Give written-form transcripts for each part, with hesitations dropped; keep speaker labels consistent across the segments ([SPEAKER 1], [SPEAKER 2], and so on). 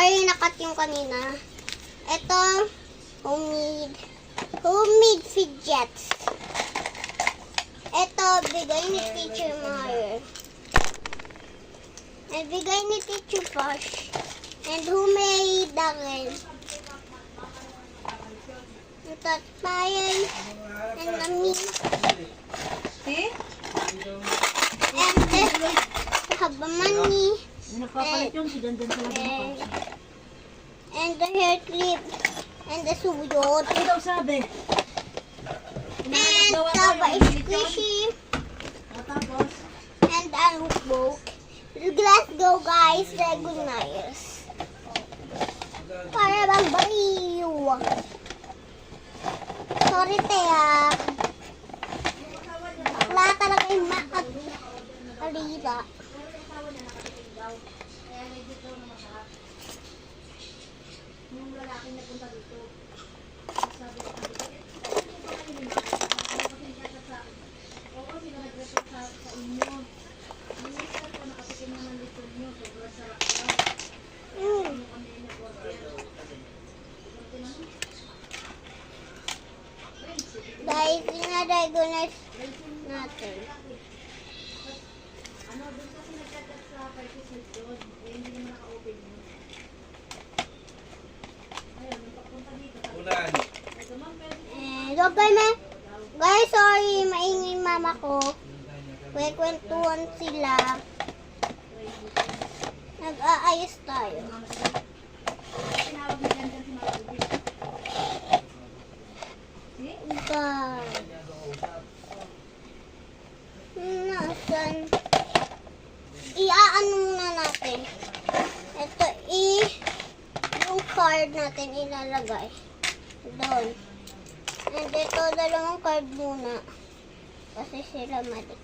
[SPEAKER 1] Sorry, nakat yung kanina. Ito, homemade fidgets. Ito, bigay ni Teacher Meyer. And bigay ni Teacher Posh. And homemade rin. Ito, Meyer. And Nami. And Habamani.
[SPEAKER 2] Nagpapalit yun, si Dandan sa labang pa.
[SPEAKER 1] And the hair clip. And the suyot.
[SPEAKER 2] Ano daw sabi?
[SPEAKER 1] And the vice squishy.
[SPEAKER 2] Tapos,
[SPEAKER 1] And the lookbook. Let's go guys, recognize. Para bang baliw. Sorry Tea. Bakla talaga yung makaliba. Guys, ina-recognize natin. Guys, sorry, maingay mama ko. Kwentuhan sila. Nag-aayos tayo. Nasaan? Iaano muna natin. Ito, yung card natin ilalagay. Doon. And ito, dalawang card muna. Kasi sila mali.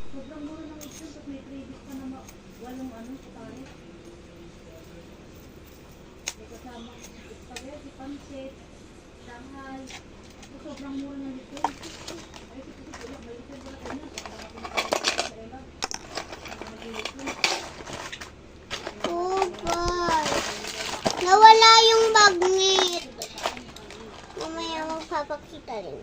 [SPEAKER 2] sobrang mura ng ito, tapos may credit pa na walong pare. May kasama spaghetti, pancit, tanghal. Sobrang mura ng ito. Ay, ito wala, may ito wala kayo na.
[SPEAKER 1] Oh, God. Nawala yung magnet. Mamaya magpapakita rin.